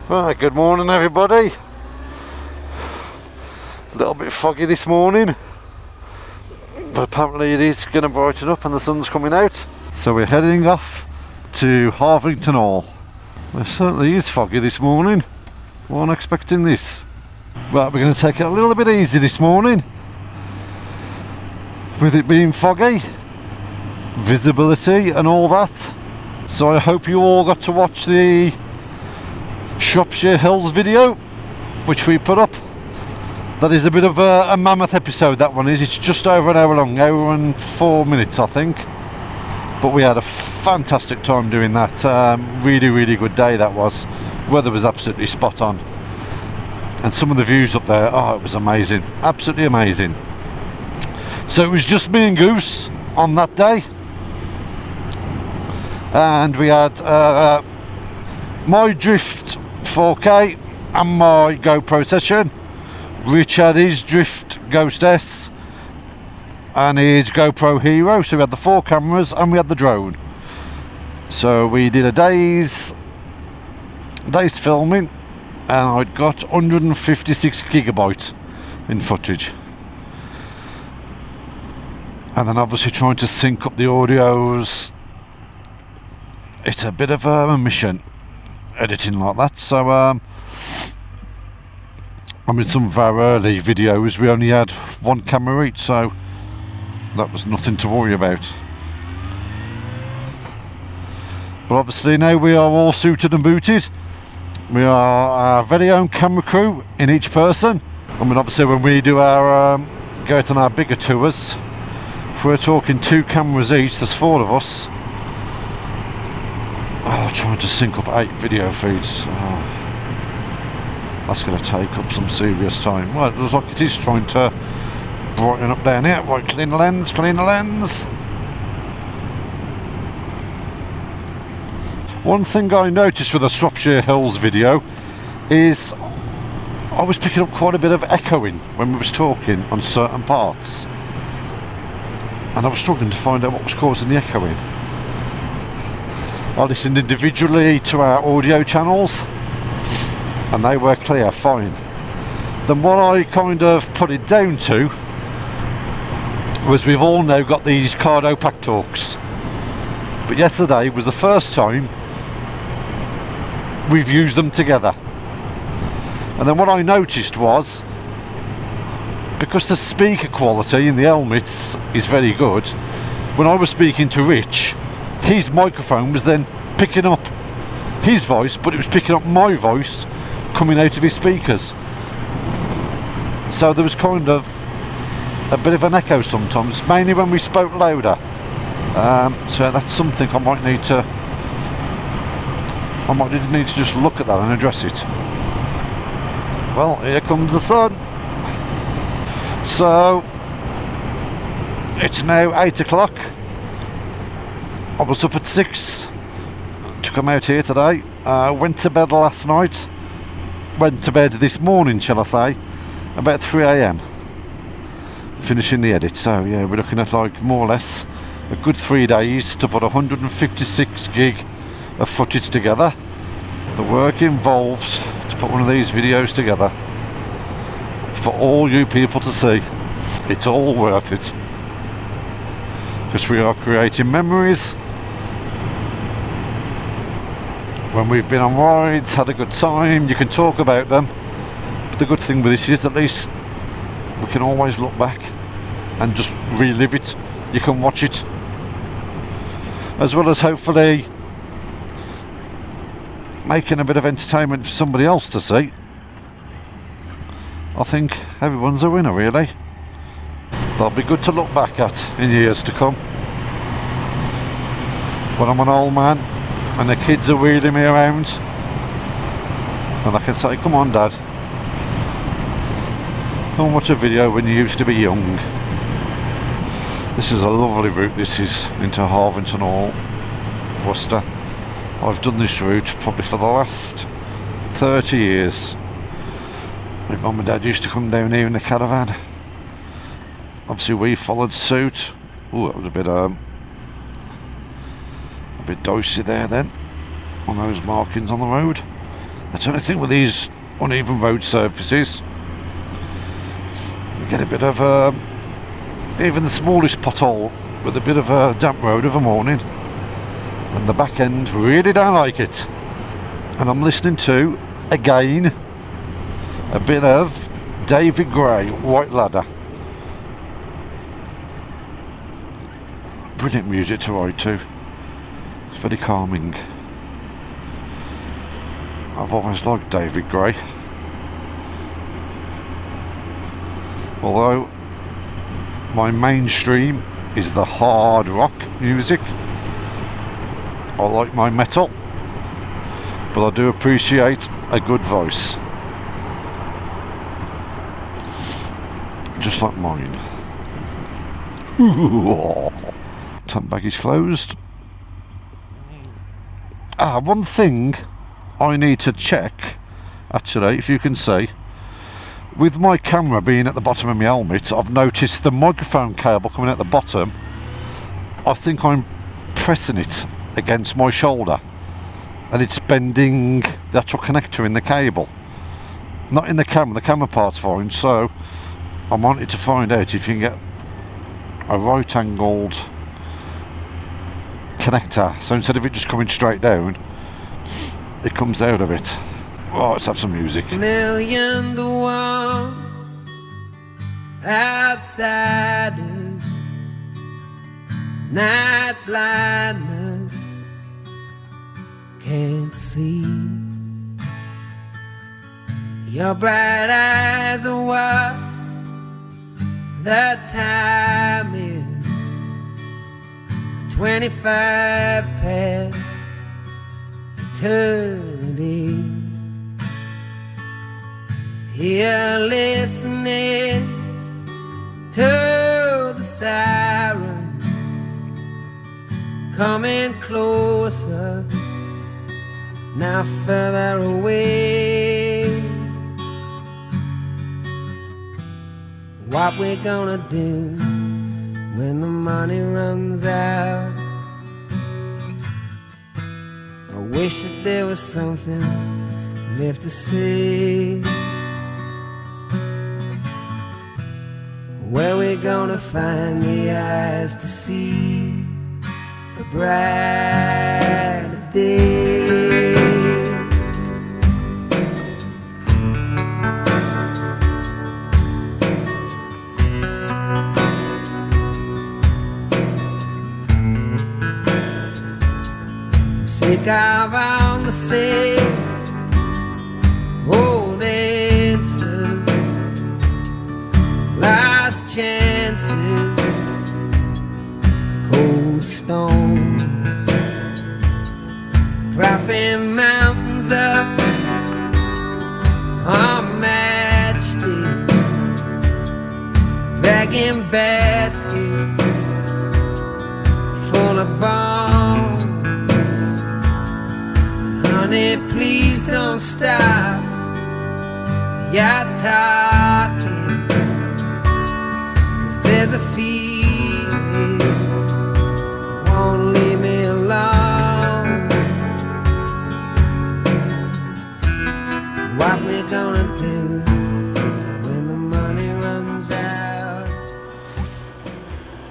Right, good morning everybody. A little bit foggy this morning, but apparently it is going to brighten up and the sun's coming out. So we're heading off to Harvington Hall. It certainly is foggy this morning. Wasn't expecting this. Right, we're going to take it a little bit easy this morning. With it being foggy, visibility and all that. So I hope you all got to watch the Shropshire Hills video which we put up. That is a bit of a mammoth episode, that one is. It's just over an hour long, hour and 4 minutes I think. But we had a fantastic time doing that. Really good day that was. Weather was absolutely spot on. And some of the views up there, oh, it was amazing. Absolutely amazing. So it was just me and Goose on that day. And we had my Drift 4K and my GoPro session. Rich had his Drift Ghost S and his GoPro Hero. So we had the 4 cameras and we had the drone. So we did a day's filming, and I'd got 156 gigabytes in footage. And then obviously trying to sync up the audios, it's a bit of a mission editing like that. So I mean, some of our early videos we only had 1 camera each, so that was nothing to worry about. But obviously now we are all suited and booted. We are our very own camera crew in each person. I mean, obviously when we do our go out on our bigger tours, if we're talking 2 cameras each, there's 4 of us. Oh, trying to sync up 8 video feeds. Oh, that's going to take up some serious time. Well, it looks like it is trying to brighten up down here. Right, clean the lens, clean the lens. One thing I noticed with the Shropshire Hills video is I was picking up quite a bit of echoing when we was talking on certain parts. And I was struggling to find out what was causing the echoing. I listened individually to our audio channels and they were clear, fine. Then what I kind of put it down to was we've all now got these Cardo Pack Talks. But yesterday was the first time we've used them together. And then what I noticed was, because the speaker quality in the helmets is very good, when I was speaking to Rich, his microphone was then picking up his voice, but it was picking up my voice coming out of his speakers. So there was kind of a bit of an echo sometimes, mainly when we spoke louder. So that's something I might need to just look at that and address it. Well, here comes the sun. So it's now 8 o'clock. I was up at 6 to come out here today. Went to bed last night. Went to bed this morning, shall I say, about 3 AM. Finishing the edit. So yeah, we're looking at like more or less a good 3 days to put 156 gig of footage together. The work involved to put one of these videos together for all you people to see, it's all worth it, because we are creating memories when we've been on rides, had a good time. You can talk about them, but the good thing with this is at least we can always look back and just relive it. You can watch it, as well as hopefully making a bit of entertainment for somebody else to see. I think everyone's a winner, really. They'll be good to look back at in years to come. When I'm an old man and the kids are wheeling me around and I can say, come on Dad, come and watch a video when you used to be young. This is a lovely route, this is, into Harvington Hall, Worcester. I've done this route probably for the last 30 years. My mum and dad used to come down here in the caravan. Obviously we followed suit. Oh, that was a bit dicey there then, on those markings on the road. That's the only thing with these uneven road surfaces. You get a bit of even the smallest pothole with a bit of a damp road of a morning, and the back end really don't like it. And I'm listening to, again, a bit of David Gray, White Ladder. Brilliant music to ride to. It's very calming. I've always liked David Gray, although my mainstream is the hard rock music. I like my metal, but I do appreciate a good voice, just like mine. Tent bag is closed. One thing I need to check, actually, if you can see, with my camera being at the bottom of my helmet, I've noticed the microphone cable coming at the bottom. I think I'm pressing it against my shoulder and it's bending the actual connector in the cable, not in the camera part's fine. So I wanted to find out if you can get a right angled connector, so instead of it just coming straight down, it comes out of it. Oh, let's have some music. Million to one outsiders, night blindness, can't see. Your bright eyes are what the time is. 25 past eternity. Here listening to the sirens coming closer, now further away. What we gonna do when the money runs out? I wish that there was something left to say. Where we gonna find the eyes to see a brighter day? I'm sick of all the same old answers, last chances, cold stones, dropping mountains up on matchsticks, dragging baskets full of bones. Honey, please don't stop, you're talking, there's a feeling won't leave me alone. What we gonna do when the money runs out?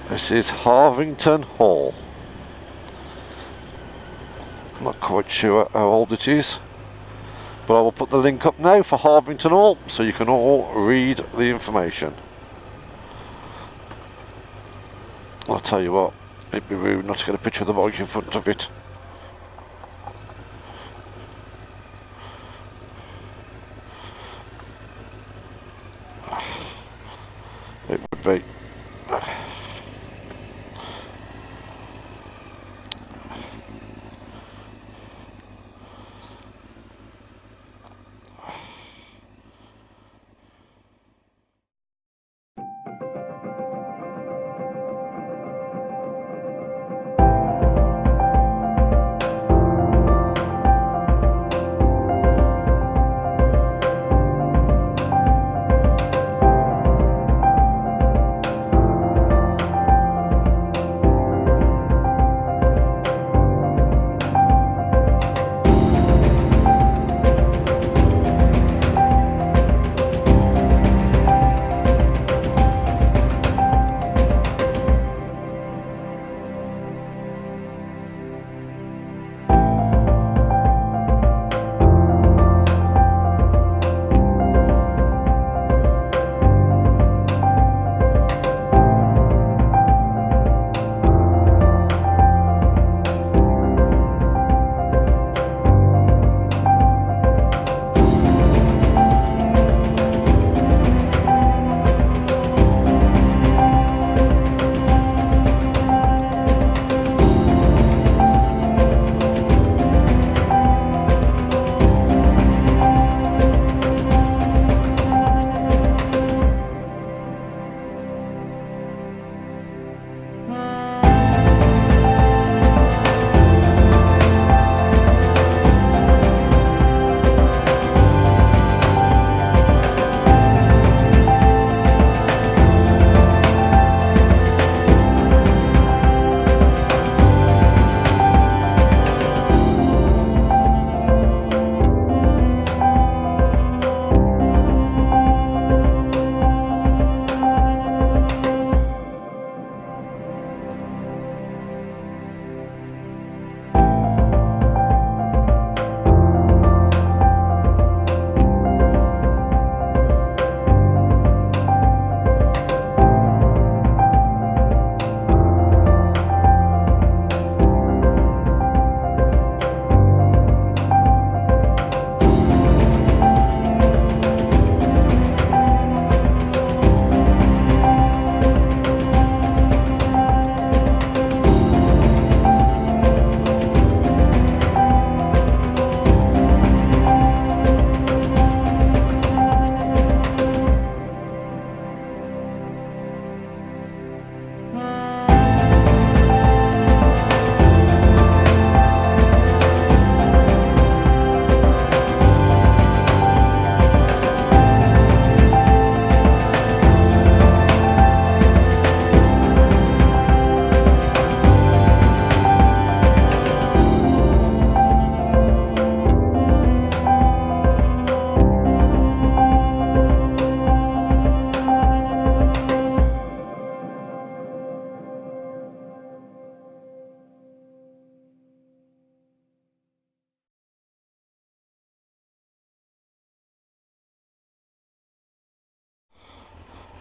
This is Harvington Hall. I'm not quite sure how old it is, but I will put the link up now for Harvington Hall so you can all read the information. I'll tell you what, it'd be rude not to get a picture of the bike in front of it. It would be.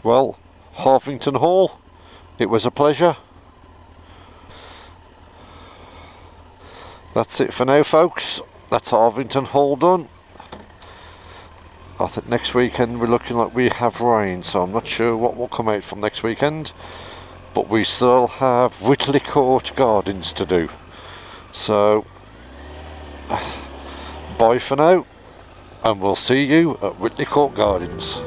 Well, Harvington Hall, it was a pleasure. That's it for now, folks. That's Harvington Hall done. I think next weekend we're looking like we have rain, so I'm not sure what will come out from next weekend, but we still have Whitley Court Gardens to do. So bye for now, and we'll see you at Whitley Court Gardens.